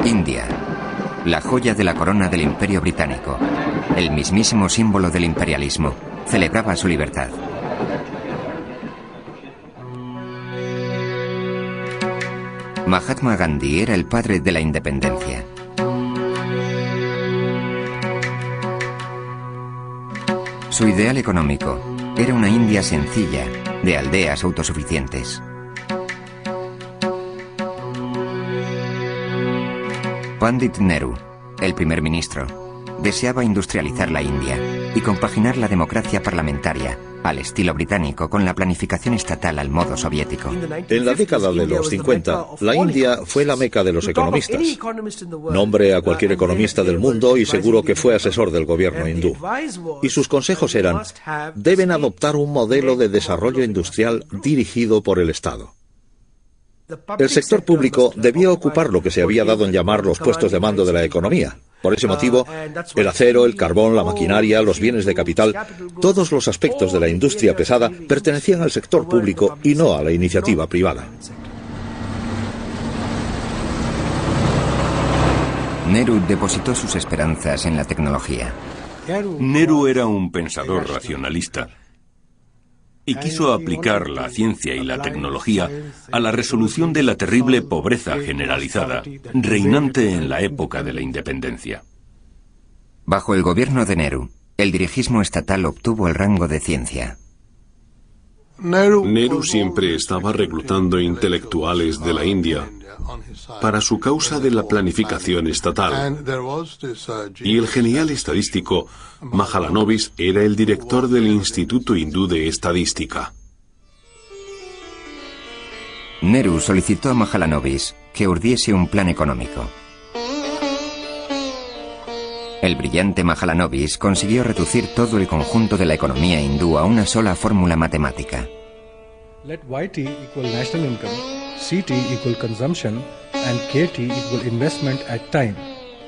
India, la joya de la corona del Imperio Británico, el mismísimo símbolo del imperialismo, celebraba su libertad. Mahatma Gandhi era el padre de la independencia. Su ideal económico era una India sencilla, de aldeas autosuficientes. Pandit Nehru, el primer ministro, deseaba industrializar la India y compaginar la democracia parlamentaria al estilo británico con la planificación estatal al modo soviético. En la década de los 50, la India fue la meca de los economistas. Nombre a cualquier economista del mundo y seguro que fue asesor del gobierno hindú. Y sus consejos eran: deben adoptar un modelo de desarrollo industrial dirigido por el Estado. El sector público debía ocupar lo que se había dado en llamar los puestos de mando de la economía. Por ese motivo, el acero, el carbón, la maquinaria, los bienes de capital, todos los aspectos de la industria pesada pertenecían al sector público y no a la iniciativa privada. Nehru depositó sus esperanzas en la tecnología. Nehru era un pensador racionalista y quiso aplicar la ciencia y la tecnología a la resolución de la terrible pobreza generalizada reinante en la época de la independencia. Bajo el gobierno de Nehru, el dirigismo estatal obtuvo el rango de ciencia. Nehru siempre estaba reclutando intelectuales de la India para su causa de la planificación estatal. Y el genial estadístico Mahalanobis era el director del Instituto Hindú de Estadística. Nehru solicitó a Mahalanobis que urdiese un plan económico. El brillante Mahalanobis consiguió reducir todo el conjunto de la economía hindú a una sola fórmula matemática. Let YT equal national income, CT equal consumption, and KT equal investment at time,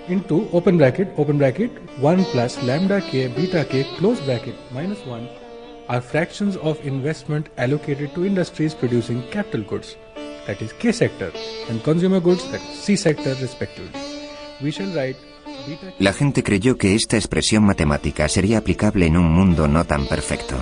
into open bracket, 1 plus lambda k beta k close bracket minus 1 are fractions of investment allocated to industries producing capital goods, that is K sector, and consumer goods, that is C sector respectively. We shall write beta k. La gente creyó que esta expresión matemática sería aplicable en un mundo no tan perfecto.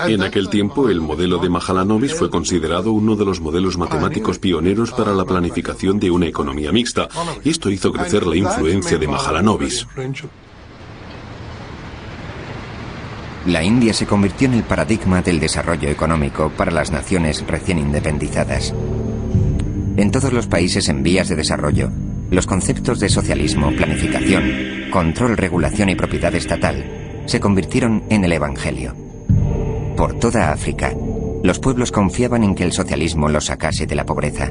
En aquel tiempo, el modelo de Mahalanobis fue considerado uno de los modelos matemáticos pioneros para la planificación de una economía mixta, y esto hizo crecer la influencia de Mahalanobis. La India se convirtió en el paradigma del desarrollo económico para las naciones recién independizadas. En todos los países en vías de desarrollo, los conceptos de socialismo, planificación, control, regulación y propiedad estatal se convirtieron en el evangelio. Por toda África, los pueblos confiaban en que el socialismo los sacase de la pobreza.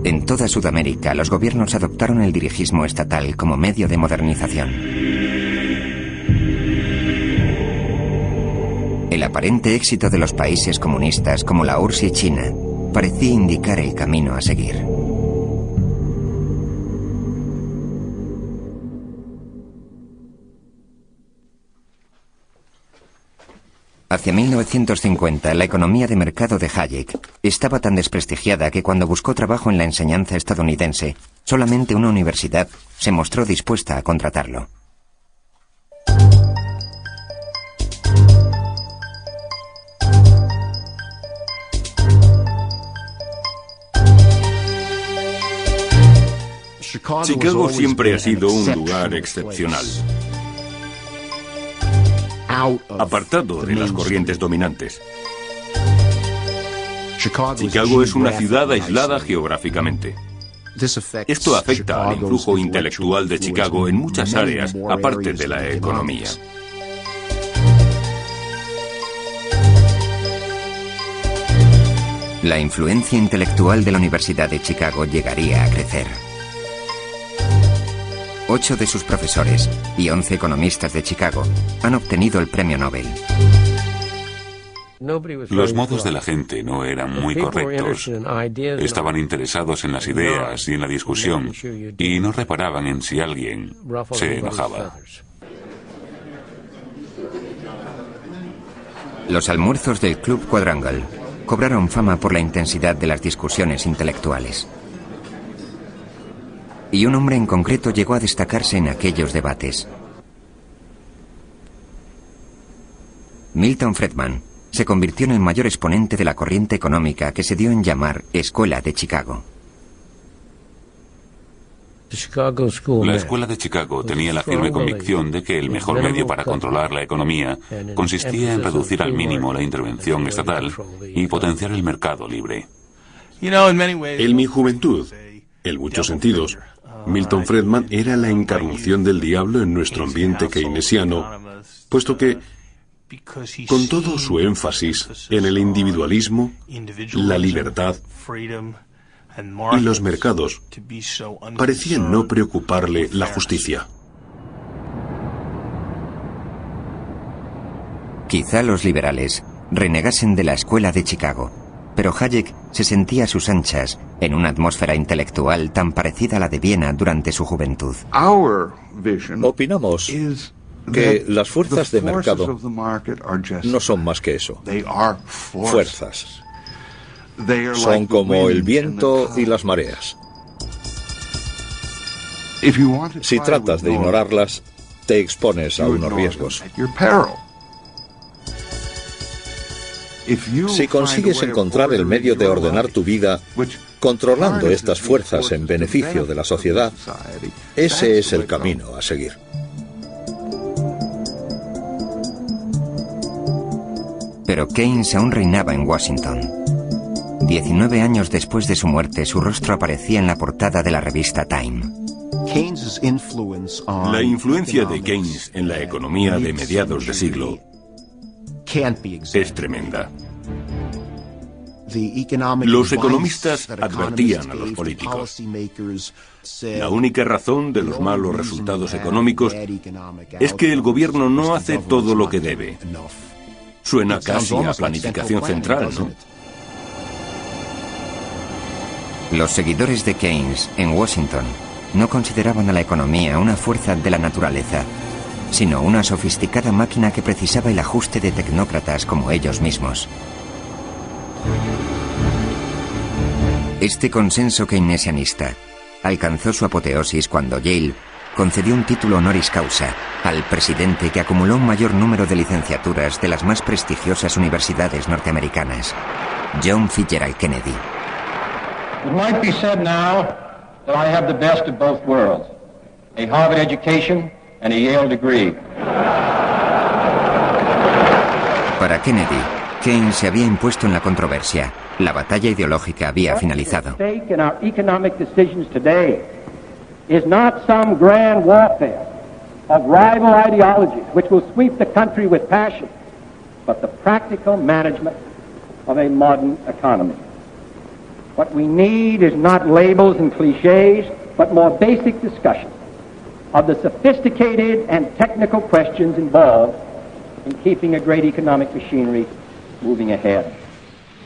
En toda Sudamérica, los gobiernos adoptaron el dirigismo estatal como medio de modernización. El aparente éxito de los países comunistas como la URSS y China parecía indicar el camino a seguir. Hacia 1950, la economía de mercado de Hayek estaba tan desprestigiada que cuando buscó trabajo en la enseñanza estadounidense, solamente una universidad se mostró dispuesta a contratarlo. Chicago siempre ha sido un lugar excepcional, apartado de las corrientes dominantes. Chicago es una ciudad aislada geográficamente. Esto afecta al influjo intelectual de Chicago en muchas áreas, aparte de la economía. La influencia intelectual de la Universidad de Chicago llegaría a crecer. 8 de sus profesores y 11 economistas de Chicago han obtenido el premio Nobel. Los modos de la gente no eran muy correctos. Estaban interesados en las ideas y en la discusión y no reparaban en si alguien se enojaba. Los almuerzos del Club Quadrangle cobraron fama por la intensidad de las discusiones intelectuales. Y un hombre en concreto llegó a destacarse en aquellos debates. Milton Friedman se convirtió en el mayor exponente de la corriente económica que se dio en llamar Escuela de Chicago. La Escuela de Chicago tenía la firme convicción de que el mejor medio para controlar la economía consistía en reducir al mínimo la intervención estatal y potenciar el mercado libre. En mi juventud, en muchos sentidos, Milton Friedman era la encarnación del diablo en nuestro ambiente keynesiano, puesto que, con todo su énfasis en el individualismo, la libertad y los mercados, parecía no preocuparle la justicia. Quizá los liberales renegasen de la Escuela de Chicago, pero Hayek se sentía a sus anchas en una atmósfera intelectual tan parecida a la de Viena durante su juventud. Opinamos que las fuerzas de mercado no son más que eso, fuerzas. Son como el viento y las mareas. Si tratas de ignorarlas, te expones a unos riesgos. Si consigues encontrar el medio de ordenar tu vida controlando estas fuerzas en beneficio de la sociedad, ese es el camino a seguir. Pero Keynes aún reinaba en Washington. 19 años después de su muerte, su rostro aparecía en la portada de la revista Time. La influencia de Keynes en la economía de mediados de siglo es tremenda. Los economistas advertían a los políticos: la única razón de los malos resultados económicos es que el gobierno no hace todo lo que debe. Suena casi a planificación central, ¿no? Los seguidores de Keynes en Washington no consideraban a la economía una fuerza de la naturaleza, sino una sofisticada máquina que precisaba el ajuste de tecnócratas como ellos mismos. Este consenso keynesianista alcanzó su apoteosis cuando Yale concedió un título honoris causa al presidente que acumuló un mayor número de licenciaturas de las más prestigiosas universidades norteamericanas, John Fitzgerald Kennedy. It might be said now that I have the best of both worlds, a Harvard education and a Yale degree. Para Kennedy, Keynes se había impuesto en la controversia. La batalla ideológica había finalizado. What is at stake in our economic decisions today is not some grand warfare of rival ideologies which will sweep the country with passion, but the practical management of a modern economy. What we need is not labels and cliches, but more basic discussion of the sophisticated and technical questions involved in keeping a great economic machinery moving ahead.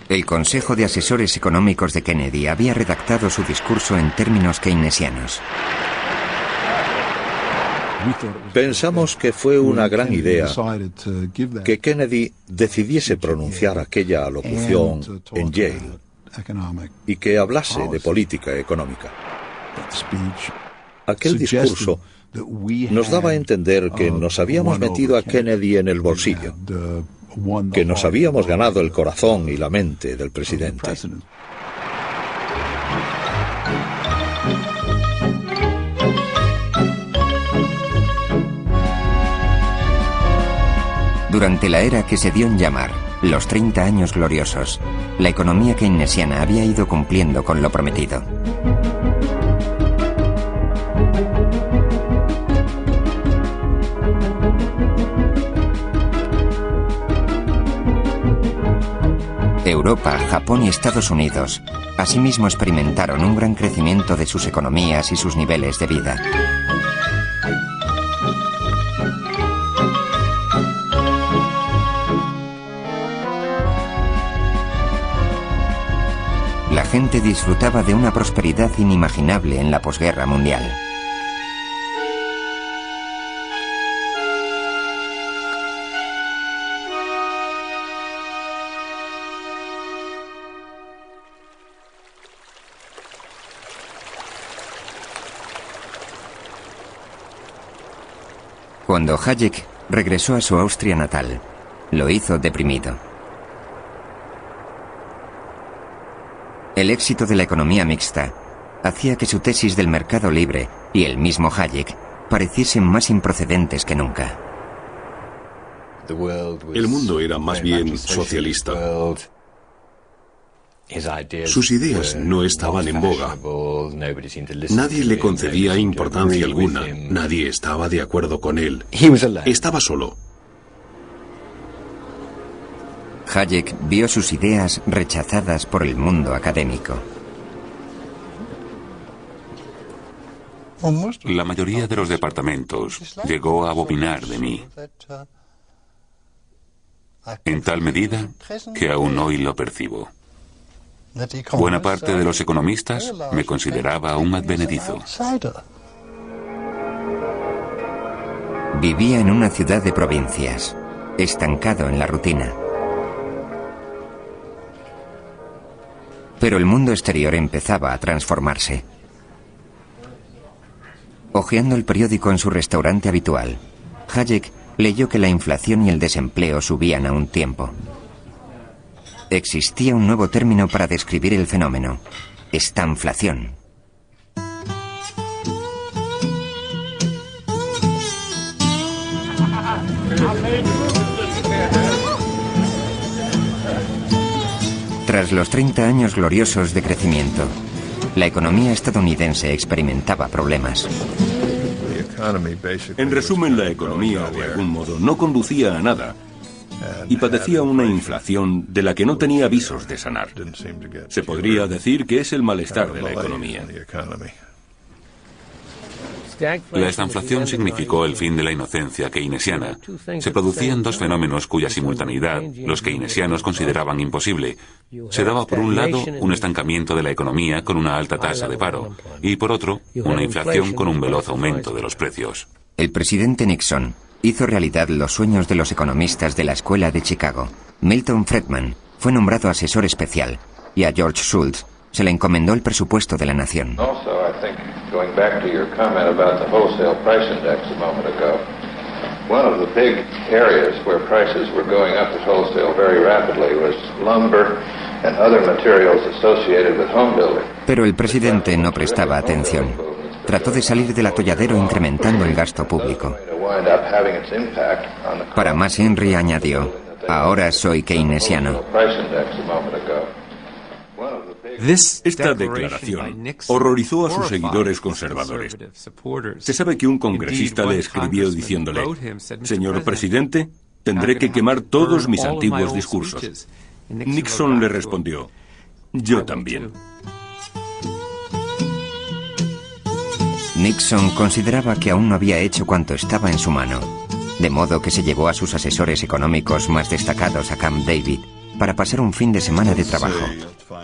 El Consejo de Asesores Económicos de Kennedy había redactado su discurso en términos keynesianos. Pensamos que fue una gran idea que Kennedy decidiese pronunciar aquella alocución en Yale y que hablase de política económica. Aquel discurso nos daba a entender que nos habíamos metido a Kennedy en el bolsillo, que nos habíamos ganado el corazón y la mente del presidente. Durante la era que se dio en llamar los 30 años gloriosos, la economía keynesiana había ido cumpliendo con lo prometido. Europa, Japón y Estados Unidos asimismo experimentaron un gran crecimiento de sus economías y sus niveles de vida. La gente disfrutaba de una prosperidad inimaginable en la posguerra mundial. Cuando Hayek regresó a su Austria natal, lo hizo deprimido. El éxito de la economía mixta hacía que su tesis del mercado libre y el mismo Hayek pareciesen más improcedentes que nunca. El mundo era más bien socialista. Sus ideas no estaban en boga. Nadie le concedía importancia alguna. Nadie estaba de acuerdo con él. Estaba solo. Hayek vio sus ideas rechazadas por el mundo académico. La mayoría de los departamentos llegó a abominar de mí, en tal medida que aún hoy lo percibo. Buena parte de los economistas me consideraba un advenedizo. Vivía en una ciudad de provincias, estancado en la rutina. Pero el mundo exterior empezaba a transformarse. Hojeando el periódico en su restaurante habitual, Hayek leyó que la inflación y el desempleo subían a un tiempo. Existía un nuevo término para describir el fenómeno: estanflación. Tras los 30 años gloriosos de crecimiento, la economía estadounidense experimentaba problemas. En resumen, la economía, de algún modo, no conducía a nada y padecía una inflación de la que no tenía visos de sanar. Se podría decir que es el malestar de la economía. La estanflación significó el fin de la inocencia keynesiana. Se producían dos fenómenos cuya simultaneidad los keynesianos consideraban imposible. Se daba por un lado un estancamiento de la economía con una alta tasa de paro y por otro una inflación con un veloz aumento de los precios. El presidente Nixon hizo realidad los sueños de los economistas de la Escuela de Chicago. Milton Friedman fue nombrado asesor especial y a George Shultz se le encomendó el presupuesto de la nación. Going back to your comment about the wholesale price index a moment ago, one of the big areas where prices were going up at wholesale very rapidly was lumber and other materials associated with home building. Pero el presidente no prestaba atención. Trató de salir del atolladero incrementando el gasto público. Para más, Henry añadió: ahora soy keynesiano. Esta declaración horrorizó a sus seguidores conservadores. Se sabe que un congresista le escribió diciéndole: «Señor presidente, tendré que quemar todos mis antiguos discursos». Nixon le respondió: «Yo también». Nixon consideraba que aún no había hecho cuanto estaba en su mano, de modo que se llevó a sus asesores económicos más destacados a Camp David para pasar un fin de semana de trabajo.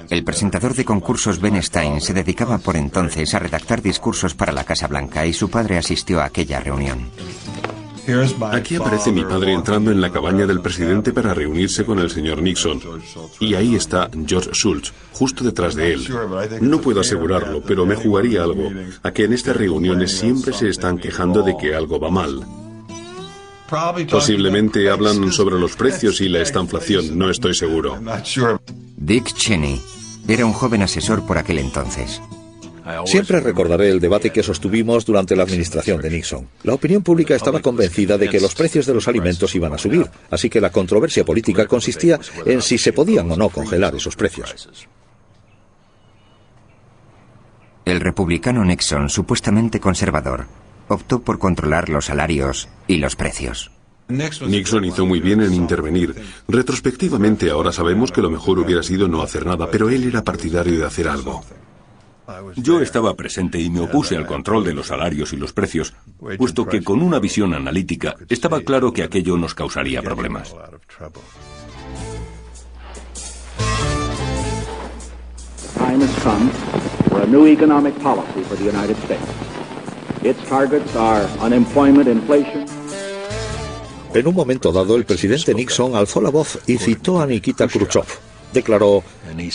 El presentador de concursos Ben Stein se dedicaba por entonces a redactar discursos para la Casa Blanca y su padre asistió a aquella reunión. Aquí aparece mi padre entrando en la cabaña del presidente para reunirse con el señor Nixon. Y ahí está George Shultz, justo detrás de él. No puedo asegurarlo, pero me jugaría algo a que en estas reuniones siempre se están quejando de que algo va mal. Posiblemente hablan sobre los precios y la estanflación, no estoy seguro. Dick Cheney era un joven asesor por aquel entonces. Siempre recordaré el debate que sostuvimos durante la administración de Nixon. La opinión pública estaba convencida de que los precios de los alimentos iban a subir, así que la controversia política consistía en si se podían o no congelar esos precios. El republicano Nixon, supuestamente conservador, optó por controlar los salarios y los precios. Nixon hizo muy bien en intervenir. Retrospectivamente ahora sabemos que lo mejor hubiera sido no hacer nada, pero él era partidario de hacer algo. Yo estaba presente y me opuse al control de los salarios y los precios, puesto que con una visión analítica estaba claro que aquello nos causaría problemas. Time has come for a new economic policy for the United States. Its targets are unemployment, inflation. En un momento dado, el presidente Nixon alzó la voz y citó a Nikita Khrushchev. Declaró: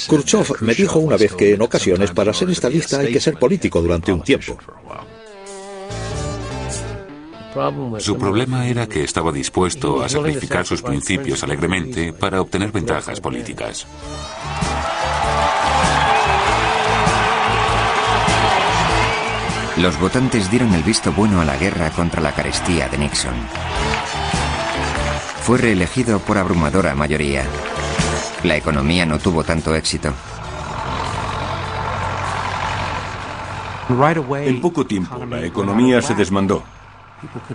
«Khrushchev me dijo una vez que en ocasiones para ser estadista hay que ser político durante un tiempo». Su problema era que estaba dispuesto a sacrificar sus principios alegremente para obtener ventajas políticas. Los votantes dieron el visto bueno a la guerra contra la carestía de Nixon. Fue reelegido por abrumadora mayoría. La economía no tuvo tanto éxito. En poco tiempo, la economía se desmandó.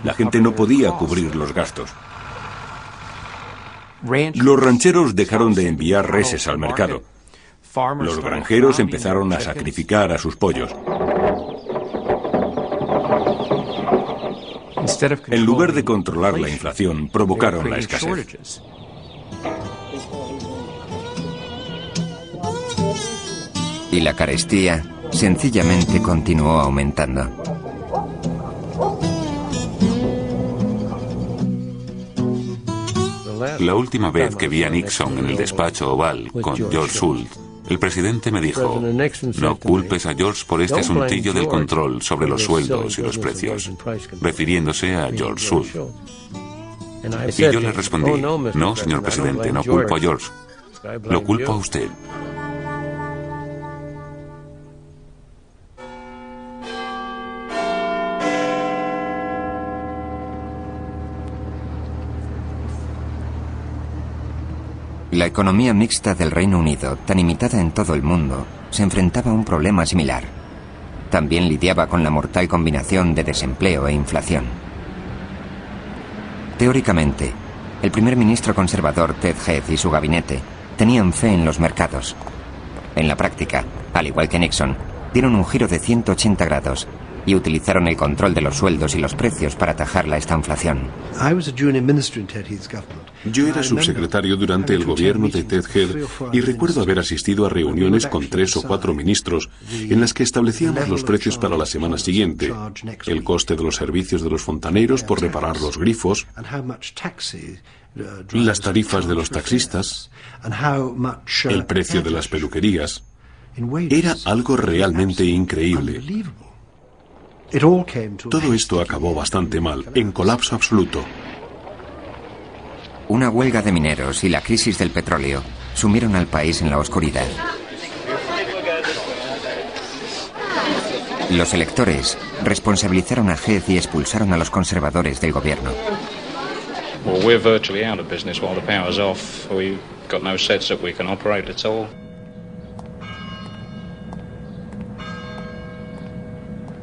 La gente no podía cubrir los gastos. Los rancheros dejaron de enviar reses al mercado. Los granjeros empezaron a sacrificar a sus pollos. En lugar de controlar la inflación, provocaron la escasez. Y la carestía sencillamente continuó aumentando. La última vez que vi a Nixon en el despacho oval con George Shultz, el presidente me dijo: no culpes a George por este asuntillo del control sobre los sueldos y los precios, refiriéndose a George Shultz. Y yo le respondí: no, señor presidente, no culpo a George, lo culpo a usted. La economía mixta del Reino Unido, tan imitada en todo el mundo, se enfrentaba a un problema similar. También lidiaba con la mortal combinación de desempleo e inflación. Teóricamente, el primer ministro conservador Ted Heath y su gabinete tenían fe en los mercados. En la práctica, al igual que Nixon, dieron un giro de 180 grados y utilizaron el control de los sueldos y los precios para atajar la estanflación. Yo era subsecretario durante el gobierno de Ted Heath y recuerdo haber asistido a reuniones con 3 o 4 ministros en las que establecíamos los precios para la semana siguiente, el coste de los servicios de los fontaneros por reparar los grifos, las tarifas de los taxistas, el precio de las peluquerías. Era algo realmente increíble. Todo esto acabó bastante mal, en colapso absoluto. Una huelga de mineros y la crisis del petróleo sumieron al país en la oscuridad. Los electores responsabilizaron a Heath y expulsaron a los conservadores del gobierno.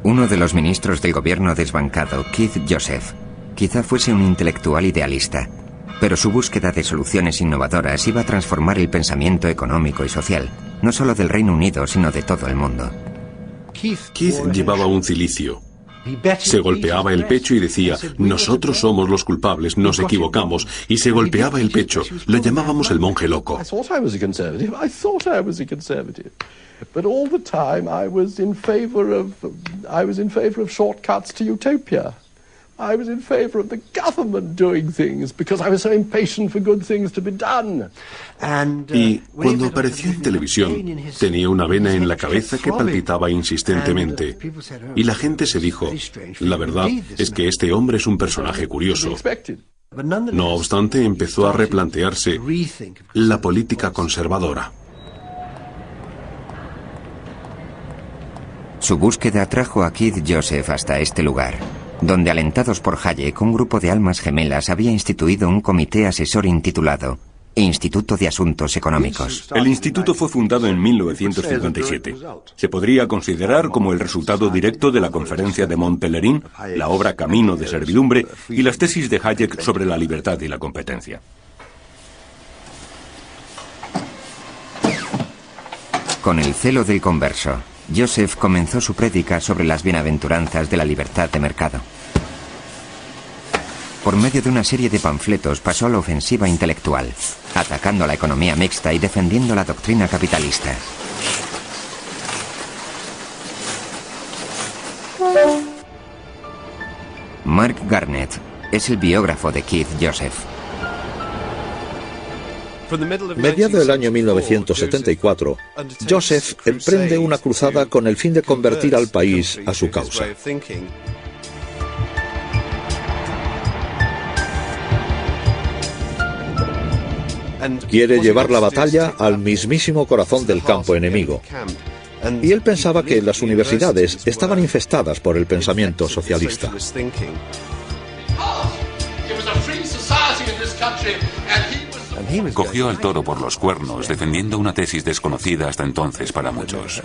Uno de los ministros del gobierno desbancado, Keith Joseph, quizá fuese un intelectual idealista, pero su búsqueda de soluciones innovadoras iba a transformar el pensamiento económico y social, no solo del Reino Unido, sino de todo el mundo. Keith llevaba un cilicio. Se golpeaba el pecho y decía: nosotros somos los culpables, nos equivocamos, y se golpeaba el pecho. Lo llamábamos el monje loco. But all the time I was in favor of shortcuts to utopia. I was in favor of the government doing things because I was so impatient for good things to be done. Y cuando apareció en televisión, tenía una vena en la cabeza que palpitaba insistentemente. Y la gente se dijo: la verdad es que este hombre es un personaje curioso. No obstante, empezó a replantearse la política conservadora. Su búsqueda trajo a Keith Joseph hasta este lugar, donde, alentados por Hayek, un grupo de almas gemelas había instituido un comité asesor intitulado Instituto de Asuntos Económicos. El instituto fue fundado en 1957. Se podría considerar como el resultado directo de la conferencia de Mont Pelerin, la obra Camino de Servidumbre y las tesis de Hayek sobre la libertad y la competencia. Con el celo del converso, Joseph comenzó su prédica sobre las bienaventuranzas de la libertad de mercado. Por medio de una serie de panfletos pasó a la ofensiva intelectual, atacando a la economía mixta y defendiendo la doctrina capitalista. Mark Garnett es el biógrafo de Keith Joseph. Mediado el año 1974, Joseph emprende una cruzada con el fin de convertir al país a su causa. Quiere llevar la batalla al mismísimo corazón del campo enemigo. Y él pensaba que las universidades estaban infestadas por el pensamiento socialista. Cogió al toro por los cuernos, defendiendo una tesis desconocida hasta entonces para muchos.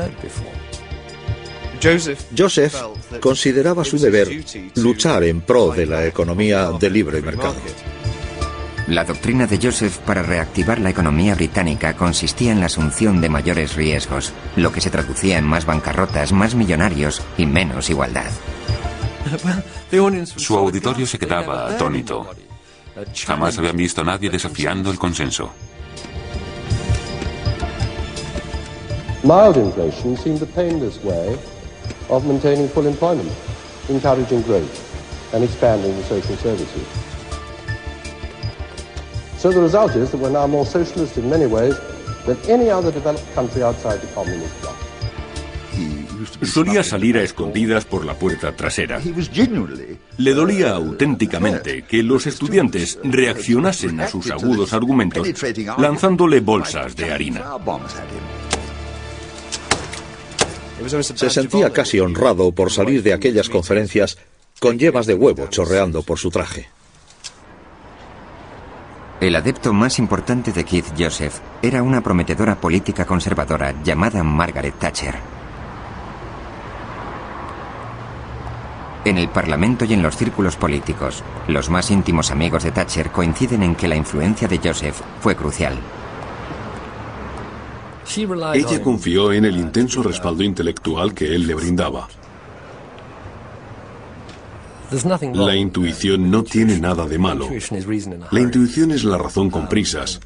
Joseph consideraba su deber luchar en pro de la economía de libre mercado. La doctrina de Joseph para reactivar la economía británica consistía en la asunción de mayores riesgos, lo que se traducía en más bancarrotas, más millonarios y menos igualdad. Su auditorio se quedaba atónito. Jamás habían visto a nadie desafiando el consenso. Mild inflation seemed the painless way of maintaining full employment, encouraging growth and expanding the social services. So the result is that we're now more socialist in many ways than any other developed country outside the communist bloc. Solía salir a escondidas por la puerta trasera. Le dolía auténticamente que los estudiantes reaccionasen a sus agudos argumentos lanzándole bolsas de harina. Se sentía casi honrado por salir de aquellas conferencias con yemas de huevo chorreando por su traje. El adepto más importante de Keith Joseph era una prometedora política conservadora llamada Margaret Thatcher. En el Parlamento y en los círculos políticos, los más íntimos amigos de Thatcher coinciden en que la influencia de Joseph fue crucial. Ella confió en el intenso respaldo intelectual que él le brindaba. La intuición no tiene nada de malo. La intuición es la razón con prisas.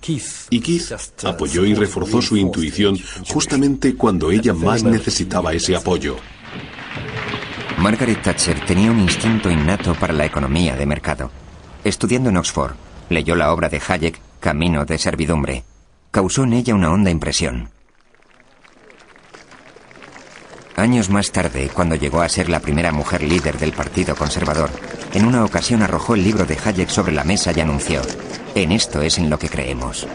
Y Keith apoyó y reforzó su intuición justamente cuando ella más necesitaba ese apoyo. Margaret Thatcher tenía un instinto innato para la economía de mercado. Estudiando en Oxford, leyó la obra de Hayek, Camino de servidumbre. Causó en ella una honda impresión. Años más tarde, cuando llegó a ser la primera mujer líder del Partido Conservador, en una ocasión arrojó el libro de Hayek sobre la mesa y anunció: "En esto es en lo que creemos".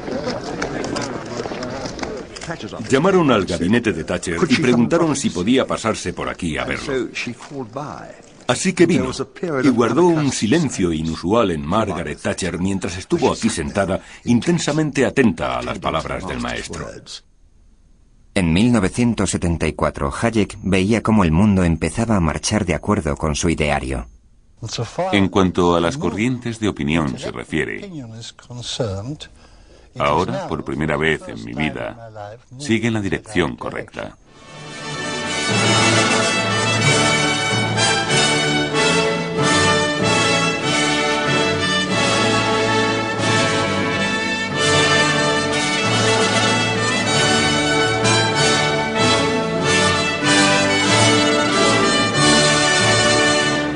Llamaron al gabinete de Thatcher y preguntaron si podía pasarse por aquí a verlo. Así que vino y guardó un silencio inusual en Margaret Thatcher mientras estuvo aquí sentada, intensamente atenta a las palabras del maestro. En 1974, Hayek veía cómo el mundo empezaba a marchar de acuerdo con su ideario. En cuanto a las corrientes de opinión se refiere, ahora, por primera vez en mi vida, sigue en la dirección correcta.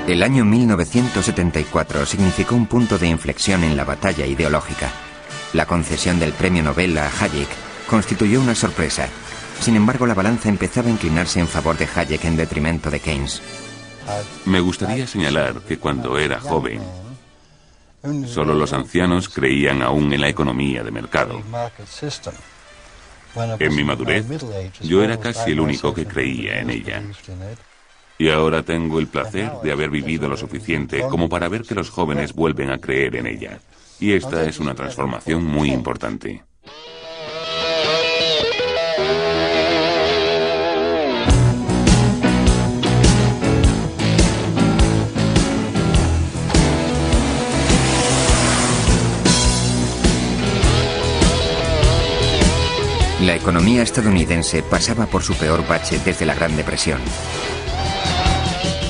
El año 1974 significó un punto de inflexión en la batalla ideológica. La concesión del premio Nobel a Hayek constituyó una sorpresa. Sin embargo, la balanza empezaba a inclinarse en favor de Hayek en detrimento de Keynes. Me gustaría señalar que cuando era joven, solo los ancianos creían aún en la economía de mercado. En mi madurez, yo era casi el único que creía en ella. Y ahora tengo el placer de haber vivido lo suficiente como para ver que los jóvenes vuelven a creer en ella. Y esta es una transformación muy importante. La economía estadounidense pasaba por su peor bache desde la Gran Depresión.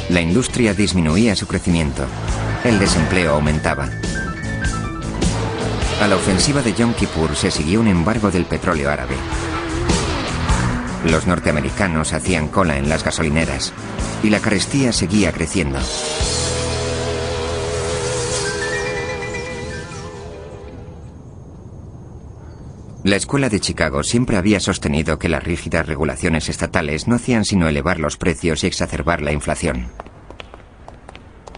La industria disminuía su crecimiento. El desempleo aumentaba. A la ofensiva de Yom Kippur se siguió un embargo del petróleo árabe. Los norteamericanos hacían cola en las gasolineras y la carestía seguía creciendo. La Escuela de Chicago siempre había sostenido que las rígidas regulaciones estatales no hacían sino elevar los precios y exacerbar la inflación.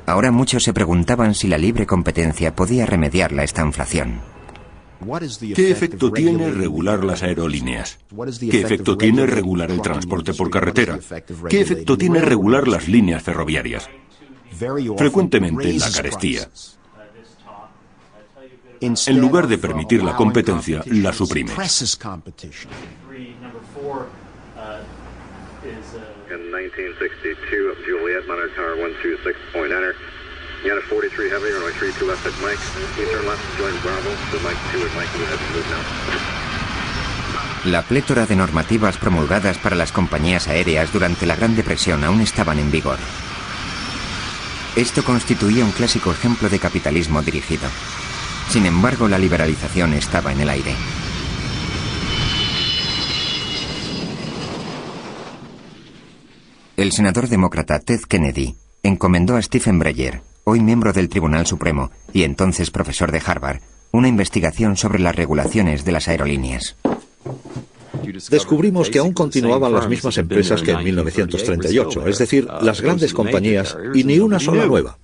Ahora muchos se preguntaban si la libre competencia podía remediar la estanflación. ¿Qué efecto tiene regular las aerolíneas? ¿Qué efecto tiene regular el transporte por carretera? ¿Qué efecto tiene regular las líneas ferroviarias? Frecuentemente la carestía. En lugar de permitir la competencia, la suprime. La plétora de normativas promulgadas para las compañías aéreas durante la Gran Depresión aún estaban en vigor. Esto constituía un clásico ejemplo de capitalismo dirigido. Sin embargo, la liberalización estaba en el aire. El senador demócrata Ted Kennedy encomendó a Stephen Breyer, hoy miembro del Tribunal Supremo y entonces profesor de Harvard, una investigación sobre las regulaciones de las aerolíneas. Descubrimos que aún continuaban las mismas empresas que en 1938, es decir, las grandes compañías y ni una sola nueva.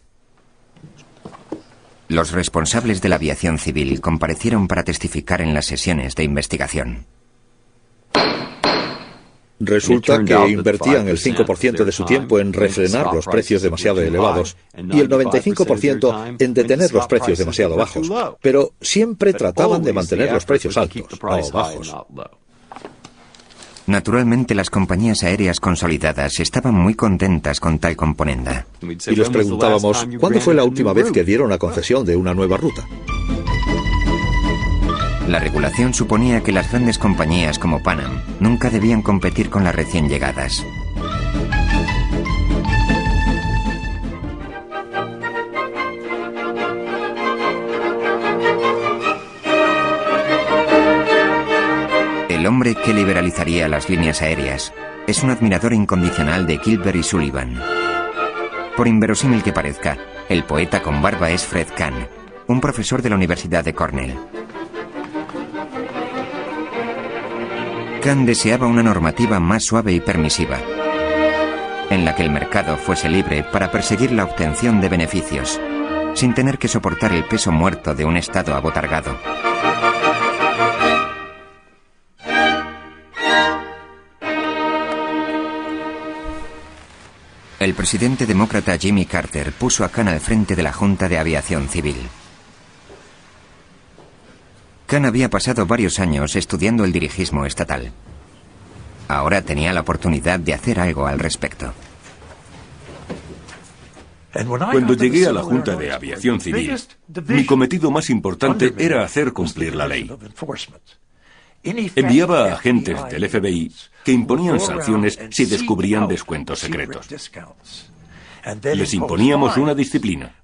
Los responsables de la aviación civil comparecieron para testificar en las sesiones de investigación. Resulta que invertían el 5% de su tiempo en refrenar los precios demasiado elevados y el 95% en detener los precios demasiado bajos, pero siempre trataban de mantener los precios altos, no bajos. Naturalmente, las compañías aéreas consolidadas estaban muy contentas con tal componenda. Y les preguntábamos, ¿cuándo fue la última vez que dieron la concesión de una nueva ruta? La regulación suponía que las grandes compañías como Pan Am nunca debían competir con las recién llegadas. El hombre que liberalizaría las líneas aéreas es un admirador incondicional de Gilbert y Sullivan. Por inverosímil que parezca, el poeta con barba es Fred Kahn, un profesor de la Universidad de Cornell. Kahn deseaba una normativa más suave y permisiva, en la que el mercado fuese libre para perseguir la obtención de beneficios, sin tener que soportar el peso muerto de un Estado abotargado. El presidente demócrata Jimmy Carter puso a Kahn al frente de la Junta de Aviación Civil. Kahn había pasado varios años estudiando el dirigismo estatal. Ahora tenía la oportunidad de hacer algo al respecto. Cuando llegué a la Junta de Aviación Civil, mi cometido más importante era hacer cumplir la ley. Enviaba a agentes del FBI que imponían sanciones si descubrían descuentos secretos. Les imponíamos una disciplina.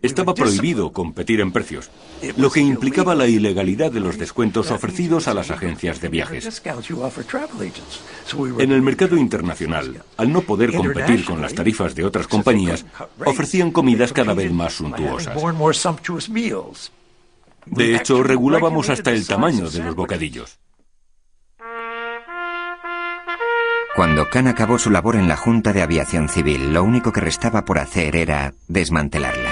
Estaba prohibido competir en precios, lo que implicaba la ilegalidad de los descuentos ofrecidos a las agencias de viajes. En el mercado internacional, al no poder competir con las tarifas de otras compañías, ofrecían comidas cada vez más suntuosas. De hecho, regulábamos hasta el tamaño de los bocadillos. Cuando Kahn acabó su labor en la Junta de Aviación Civil, lo único que restaba por hacer era desmantelarla.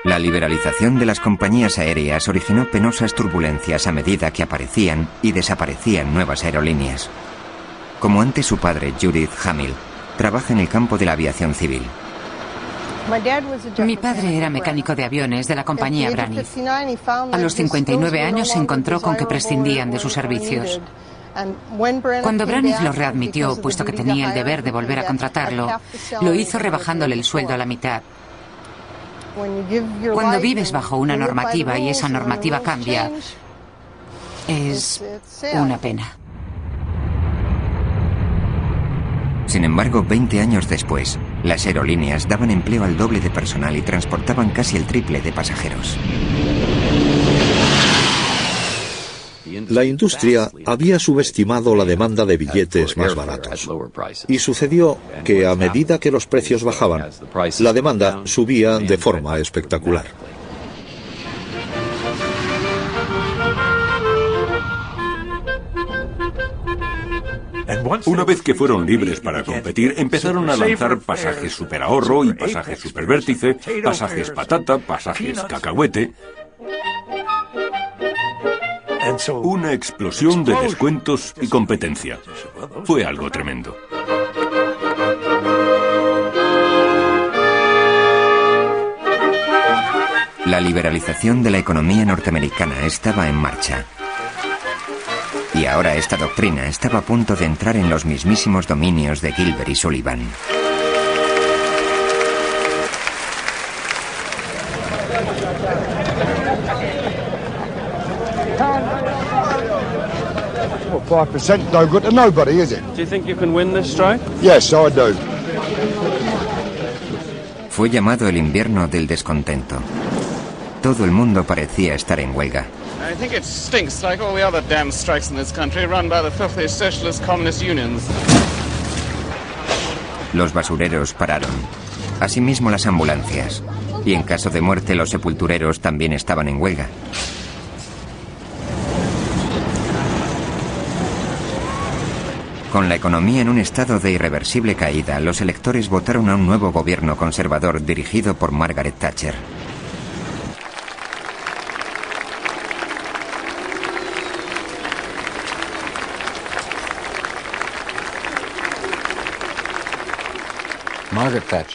La liberalización de las compañías aéreas originó penosas turbulencias a medida que aparecían y desaparecían nuevas aerolíneas. Como antes su padre, Judith Hamill, trabaja en el campo de la aviación civil. Mi padre era mecánico de aviones de la compañía Braniff. A los 59 años se encontró con que prescindían de sus servicios. Cuando Braniff lo readmitió, puesto que tenía el deber de volver a contratarlo, lo hizo rebajándole el sueldo a la mitad. Cuando vives bajo una normativa y esa normativa cambia, es una pena. Sin embargo, 20 años después, las aerolíneas daban empleo al doble de personal y transportaban casi el triple de pasajeros. La industria había subestimado la demanda de billetes más baratos. Y sucedió que a medida que los precios bajaban, la demanda subía de forma espectacular. Una vez que fueron libres para competir, empezaron a lanzar pasajes superahorro y pasajes supervértice, pasajes patata, pasajes cacahuete. Una explosión de descuentos y competencia. Fue algo tremendo. La liberalización de la economía norteamericana estaba en marcha. Y ahora esta doctrina estaba a punto de entrar en los mismísimos dominios de Gilbert y Sullivan. Well, 5% no good to nobody, is it? Do you think you can win this strike? Yes, I do. Fue llamado el invierno del descontento. Todo el mundo parecía estar en huelga. I think it stinks like all the other damn strikes in this country run by the filthy socialist communist unions. Los basureros pararon. Asimismo las ambulancias. Y en caso de muerte los sepultureros también estaban en huelga. Con la economía en un estado de irreversible caída, los electores votaron a un nuevo gobierno conservador dirigido por Margaret Thatcher.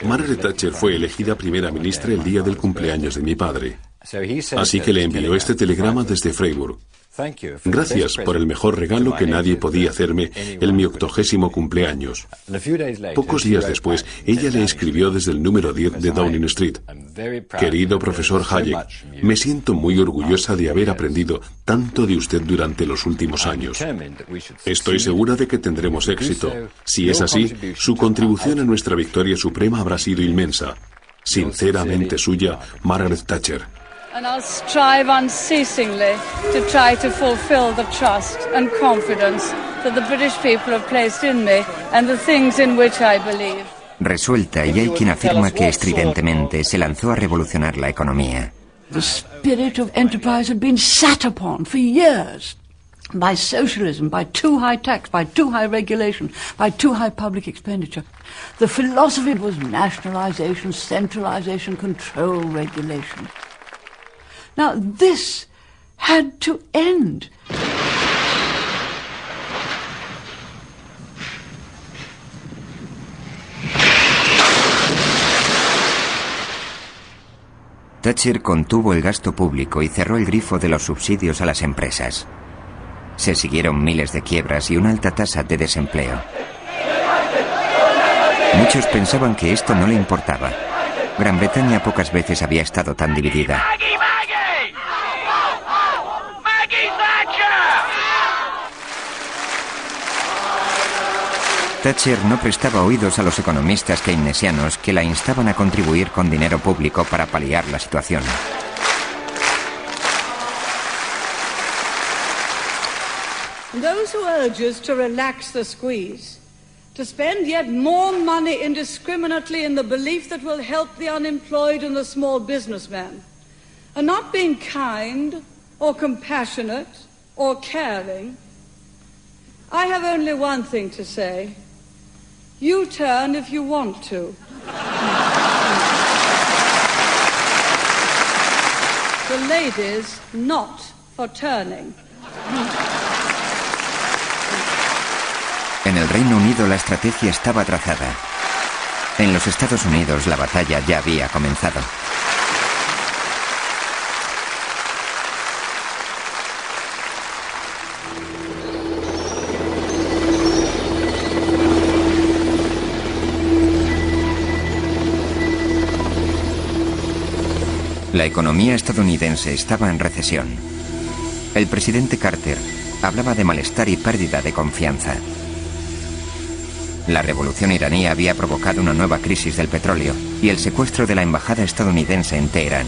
Margaret Thatcher fue elegida primera ministra el día del cumpleaños de mi padre. Así que le envió este telegrama desde Freiburg. Gracias por el mejor regalo que nadie podía hacerme en mi 80º cumpleaños. Pocos días después, ella le escribió desde el número 10 de Downing Street. Querido profesor Hayek, me siento muy orgullosa de haber aprendido tanto de usted durante los últimos años. Estoy segura de que tendremos éxito. Si es así, su contribución a nuestra victoria suprema habrá sido inmensa. Sinceramente suya, Margaret Thatcher. And I'll strive unceasingly to try to fulfill the trust and confidence that the British people have placed in me and the things in which I believe. Resuelta, y hay quien afirma que estridentemente se lanzó a revolucionar la economía. The spirit of enterprise had been sat upon for years by socialism, by too high tax, by too high regulation, by too high public expenditure. The philosophy was nationalization, centralization, control, regulation. Now, this had to end. Thatcher contuvo el gasto público y cerró el grifo de los subsidios a las empresas. Se siguieron miles de quiebras y una alta tasa de desempleo. Muchos pensaban que esto no le importaba. Gran Bretaña pocas veces había estado tan dividida. Thatcher no prestaba oídos a los economistas keynesianos que la instaban a contribuir con dinero público para paliar la situación. Those who urge us to relax the squeeze, to spend yet more money indiscriminately in the belief that will help the unemployed and the small businessman, are not being kind or compassionate or caring. I have only one thing to say. You turn if you want to. The lady's not for turning. En el Reino Unido la estrategia estaba trazada. En los Estados Unidos la batalla ya había comenzado. La economía estadounidense estaba en recesión. El presidente Carter hablaba de malestar y pérdida de confianza. La revolución iraní había provocado una nueva crisis del petróleo y el secuestro de la embajada estadounidense en Teherán.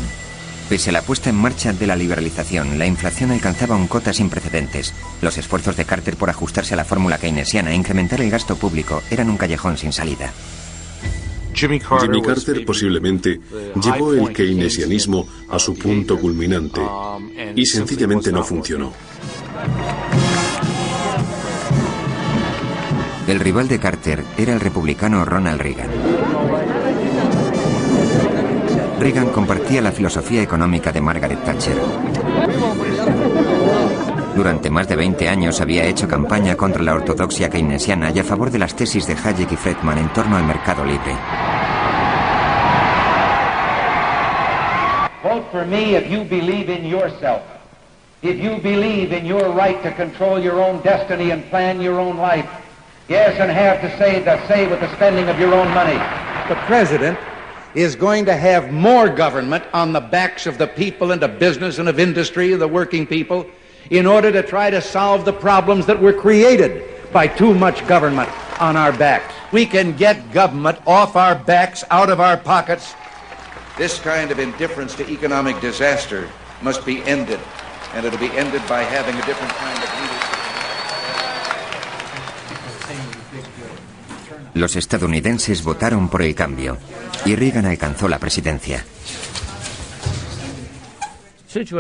Pese a la puesta en marcha de la liberalización, la inflación alcanzaba un cota sin precedentes. Los esfuerzos de Carter por ajustarse a la fórmula keynesiana e incrementar el gasto público eran un callejón sin salida. Jimmy Carter posiblemente llevó el keynesianismo a su punto culminante y sencillamente no funcionó. El rival de Carter era el republicano Ronald Reagan. Reagan compartía la filosofía económica de Margaret Thatcher. Durante más de 20 años había hecho campaña contra la ortodoxia keynesiana y a favor de las tesis de Hayek y Friedman en torno al mercado libre. Vote for me if you believe in yourself. If you believe in your right to control your own destiny and plan your own life. Yes, and have to say with the spending of your own money. The president is going to have more government on the backs of the people and of business and of industry and the working people in order to try to solve the problems that were created by too much government on our backs. We can get government off our backs, out of our pockets. This kind of indifference to economic disaster must be ended, and it'll be ended by having a different kind of leadership. Los estadounidenses votaron por el cambio y Reagan alcanzó la presidencia.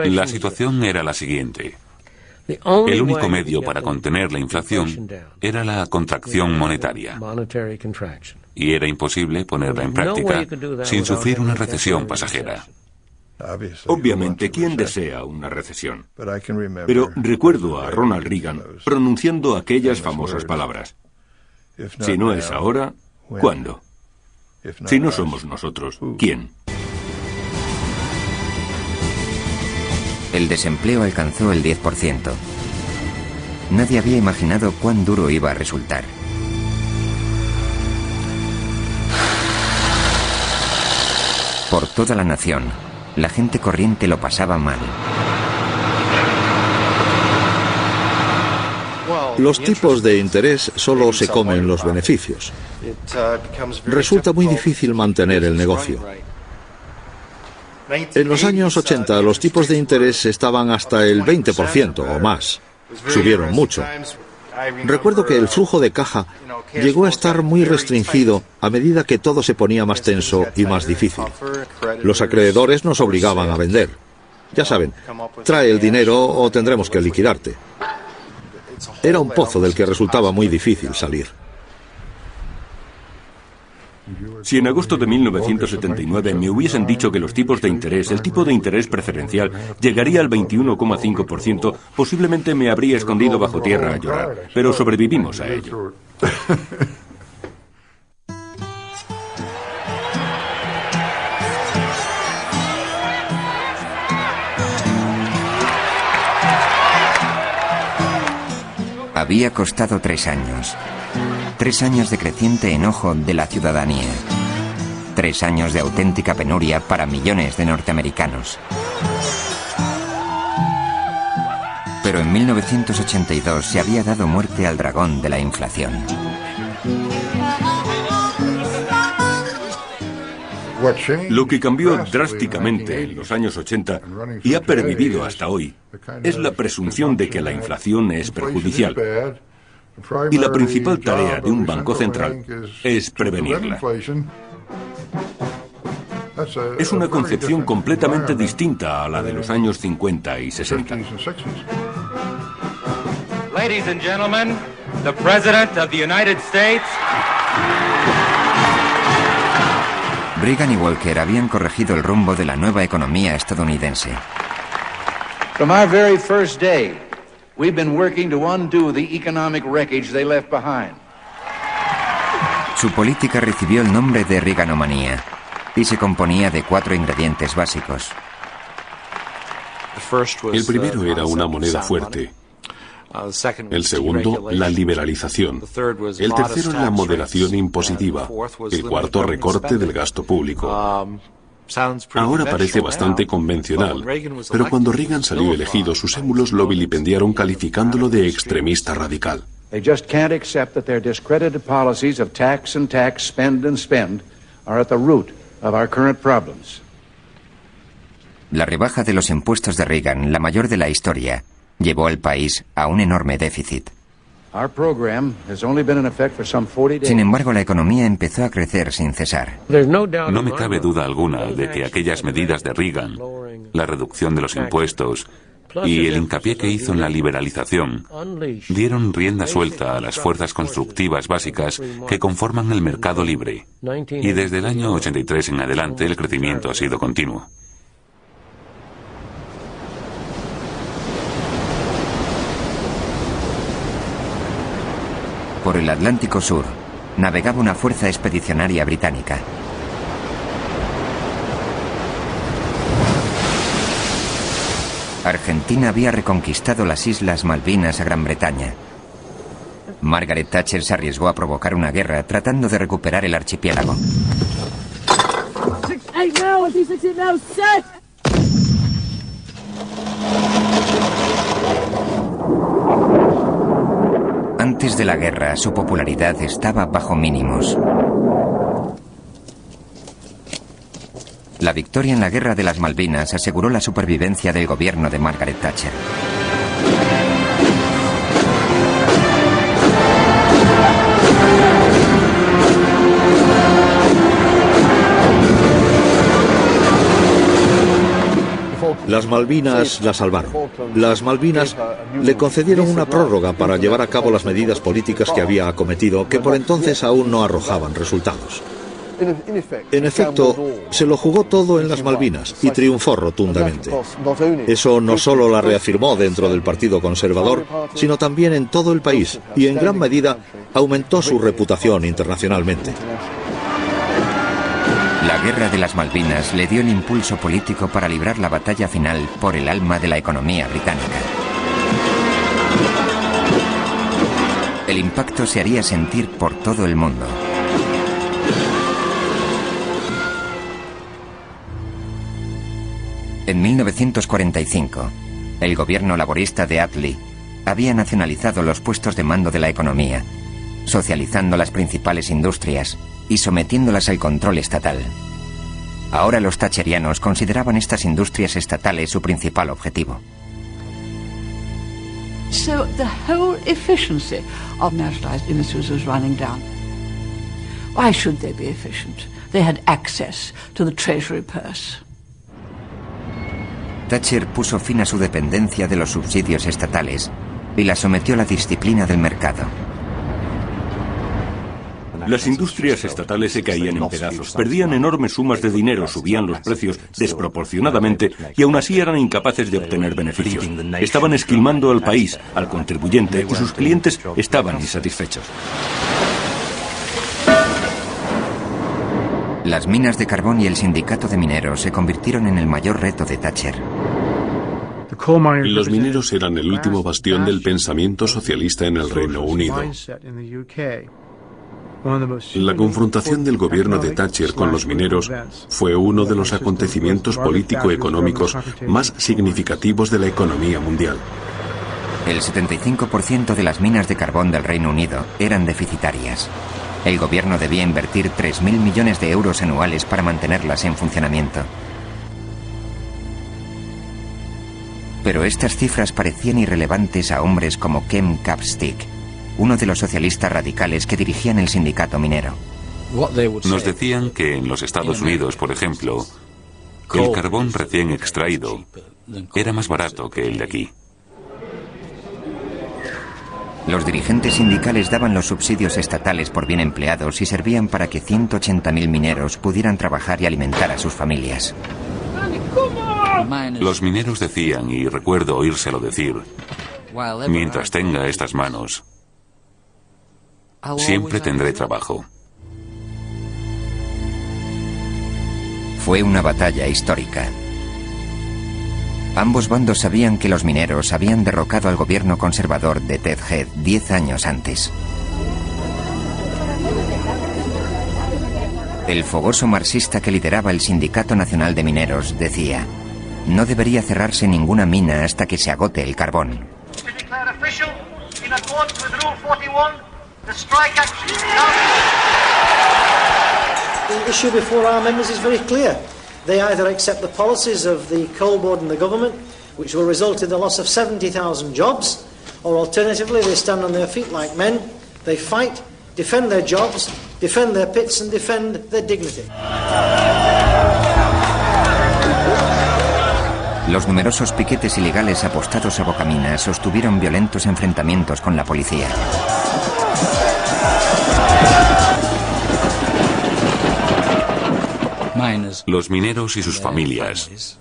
La situación era la siguiente. El único medio para contener la inflación era la contracción monetaria. Y era imposible ponerla en práctica sin sufrir una recesión pasajera. Obviamente, ¿quién desea una recesión? Pero recuerdo a Ronald Reagan pronunciando aquellas famosas palabras. Si no es ahora, ¿cuándo? Si no somos nosotros, ¿quién? El desempleo alcanzó el 10%. Nadie había imaginado cuán duro iba a resultar. Por toda la nación, la gente corriente lo pasaba mal. Los tipos de interés solo se comen los beneficios. Resulta muy difícil mantener el negocio. En los años 80 los tipos de interés estaban hasta el 20% o más. Subieron mucho. Recuerdo que el flujo de caja llegó a estar muy restringido a medida que todo se ponía más tenso y más difícil. Los acreedores nos obligaban a vender. Ya saben, trae el dinero o tendremos que liquidarte. Era un pozo del que resultaba muy difícil salir. Si en agosto de 1979 me hubiesen dicho que los tipos de interés, el tipo de interés preferencial, llegaría al 21,5%, posiblemente me habría escondido bajo tierra a llorar. Pero sobrevivimos a ello. Había costado 3 años. 3 años de creciente enojo de la ciudadanía. 3 años de auténtica penuria para millones de norteamericanos. Pero en 1982 se había dado muerte al dragón de la inflación. Lo que cambió drásticamente en los años 80 y ha pervivido hasta hoy es la presunción de que la inflación es perjudicial. Y la principal tarea de un banco central es prevenirla. Es una concepción completamente distinta a la de los años 50 y 60. Ladies and gentlemen, the President of the United States. Reagan y Walker habían corregido el rumbo de la nueva economía estadounidense. From our very first day, we've been working to undo the economic wreckage they left behind. Su política recibió el nombre de Reaganomics y se componía de 4 ingredientes básicos. El primero era una moneda fuerte. El segundo, la liberalización. El tercero, la moderación impositiva. El cuarto, recorte del gasto público. Ahora parece bastante convencional, pero cuando Reagan salió elegido, sus émulos lo vilipendiaron calificándolo de extremista radical. They just can't accept that their discredited policies of tax and tax, spend and spend are at the root of our current problems. La rebaja de los impuestos de Reagan, la mayor de la historia, llevó al país a un enorme déficit. Sin embargo, la economía empezó a crecer sin cesar. No me cabe duda alguna de que aquellas medidas de Reagan, la reducción de los impuestos, y el hincapié que hizo en la liberalización dieron rienda suelta a las fuerzas constructivas básicas que conforman el mercado libre. Y desde el año 83 en adelante el crecimiento ha sido continuo. Por el Atlántico Sur, navegaba una fuerza expedicionaria británica. Argentina había reconquistado las Islas Malvinas a Gran Bretaña. Margaret Thatcher se arriesgó a provocar una guerra tratando de recuperar el archipiélago. Antes de la guerra, su popularidad estaba bajo mínimos. La victoria en la Guerra de las Malvinas aseguró la supervivencia del gobierno de Margaret Thatcher. Las Malvinas la salvaron. Las Malvinas le concedieron una prórroga para llevar a cabo las medidas políticas que había acometido, que por entonces aún no arrojaban resultados. En efecto, se lo jugó todo en las Malvinas y triunfó rotundamente. Eso no solo la reafirmó dentro del Partido Conservador, sino también en todo el país, y en gran medida aumentó su reputación internacionalmente. La Guerra de las Malvinas le dio el impulso político para librar la batalla final por el alma de la economía británica. El impacto se haría sentir por todo el mundo. En 1945, el gobierno laborista de Attlee había nacionalizado los puestos de mando de la economía, socializando las principales industrias y sometiéndolas al control estatal. Ahora los thatcherianos consideraban estas industrias estatales su principal objetivo. So the whole efficiency of nationalized industries was running down. Why should they be efficient? They had access to the treasury purse. Thatcher puso fin a su dependencia de los subsidios estatales y la sometió a la disciplina del mercado. Las industrias estatales se caían en pedazos, perdían enormes sumas de dinero, subían los precios desproporcionadamente y aún así eran incapaces de obtener beneficios. Estaban esquilmando al país, al contribuyente, y sus clientes estaban insatisfechos. Las minas de carbón y el sindicato de mineros se convirtieron en el mayor reto de Thatcher. Los mineros eran el último bastión del pensamiento socialista en el Reino Unido. La confrontación del gobierno de Thatcher con los mineros fue uno de los acontecimientos político-económicos más significativos de la economía mundial. El 75% de las minas de carbón del Reino Unido eran deficitarias. El gobierno debía invertir 3.000 millones de euros anuales para mantenerlas en funcionamiento. Pero estas cifras parecían irrelevantes a hombres como Ken Capstick, uno de los socialistas radicales que dirigían el sindicato minero. Nos decían que en los Estados Unidos, por ejemplo, el carbón recién extraído era más barato que el de aquí. Los dirigentes sindicales daban los subsidios estatales por bien empleados y servían para que 180.000 mineros pudieran trabajar y alimentar a sus familias. Los mineros decían, y recuerdo oírselo decir, mientras tenga estas manos, siempre tendré trabajo. Fue una batalla histórica. Ambos bandos sabían que los mineros habían derrocado al gobierno conservador de Ted Heath 10 años antes. El fogoso marxista que lideraba el Sindicato Nacional de Mineros decía: no debería cerrarse ninguna mina hasta que se agote el carbón. The issue before our members is very clear. They either accept the policies of the Coal Board and the government, which will result in the loss of 70,000 jobs, or alternatively they stand on their feet like men, they fight, defend their jobs, defend their pits and defend their dignity. Los numerosos piquetes ilegales apostados a bocaminas sostuvieron violentos enfrentamientos con la policía. Los mineros y sus familias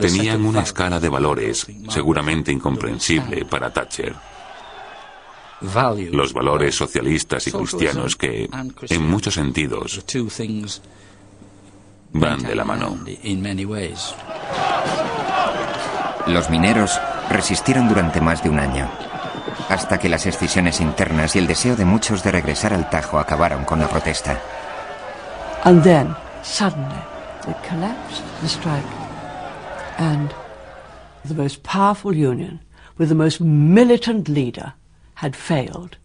tenían una escala de valores seguramente incomprensible para Thatcher. Los valores socialistas y cristianos que, en muchos sentidos, van de la mano. Los mineros resistieron durante más de un año, hasta que las escisiones internas y el deseo de muchos de regresar al Tajo acabaron con la protesta. And then, suddenly, it collapsed, the strike, and the most powerful union, with the most militant leader, had failed.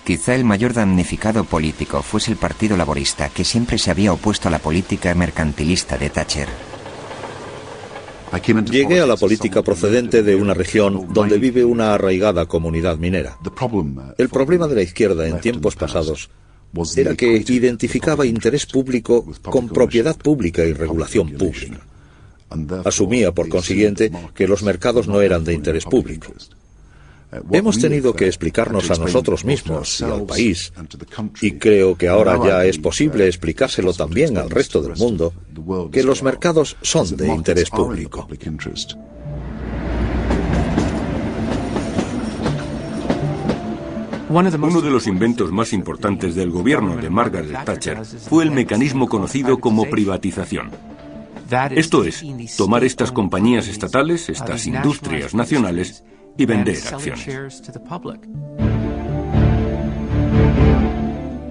Quizá el mayor damnificado político fuese el Partido Laborista, que siempre se había opuesto a la política mercantilista de Thatcher. Llegué a la política procedente de una región donde vive una arraigada comunidad minera. El problema de la izquierda en tiempos pasados era que identificaba interés público con propiedad pública y regulación pública. Asumía, por consiguiente, que los mercados no eran de interés público. Hemos tenido que explicarnos a nosotros mismos y al país, y creo que ahora ya es posible explicárselo también al resto del mundo, que los mercados son de interés público. Uno de los inventos más importantes del gobierno de Margaret Thatcher fue el mecanismo conocido como privatización. Esto es, tomar estas compañías estatales, estas industrias nacionales, y vender acciones.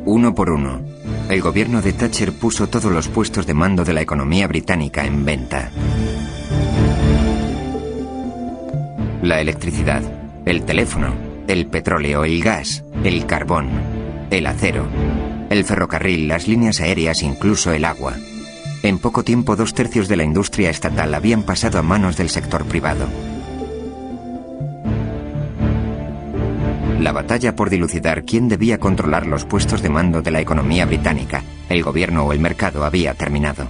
Uno por uno, el gobierno de Thatcher puso todos los puestos de mando de la economía británica en venta. La electricidad, el teléfono, el petróleo, el gas, el carbón, el acero, el ferrocarril, las líneas aéreas, incluso el agua. En poco tiempo, 2/3 de la industria estatal habían pasado a manos del sector privado. La batalla por dilucidar quién debía controlar los puestos de mando de la economía británica, el gobierno o el mercado, había terminado.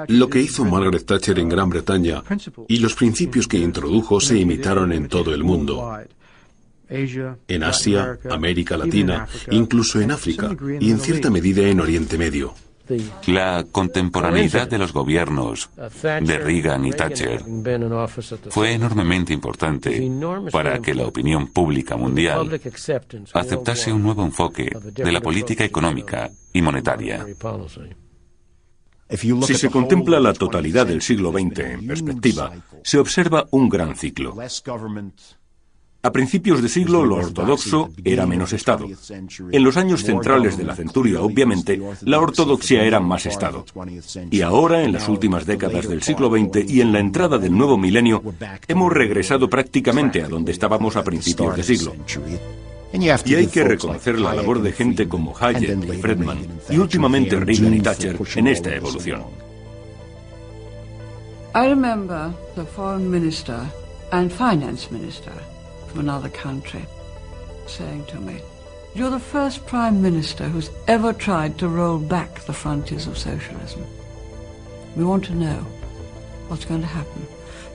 Lo que hizo Margaret Thatcher en Gran Bretaña y los principios que introdujo se imitaron en todo el mundo. En Asia, América Latina, incluso en África y en cierta medida en Oriente Medio. La contemporaneidad de los gobiernos de Reagan y Thatcher fue enormemente importante para que la opinión pública mundial aceptase un nuevo enfoque de la política económica y monetaria. Si se contempla la totalidad del siglo XX en perspectiva, se observa un gran ciclo. A principios de siglo, lo ortodoxo era menos Estado. En los años centrales de la centuria, obviamente, la ortodoxia era más Estado. Y ahora, en las últimas décadas del siglo XX y en la entrada del nuevo milenio, hemos regresado prácticamente a donde estábamos a principios de siglo. Y hay que reconocer la labor de gente como Hayek y Friedman, y últimamente Reagan y Thatcher, en esta evolución. I remember the foreign minister and finance minister from another country saying to me, "You're the first prime minister who's ever tried to roll back the frontiers of socialism. We want to know what's going to happen,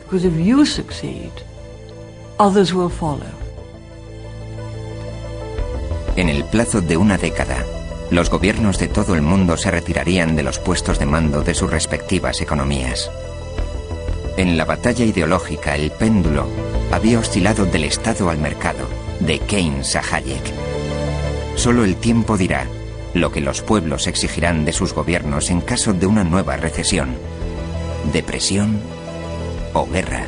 because if you succeed, others will follow." En el plazo de una década, los gobiernos de todo el mundo se retirarían de los puestos de mando de sus respectivas economías. En la batalla ideológica, el péndulo había oscilado del Estado al mercado, de Keynes a Hayek. Solo el tiempo dirá lo que los pueblos exigirán de sus gobiernos en caso de una nueva recesión, depresión o guerra.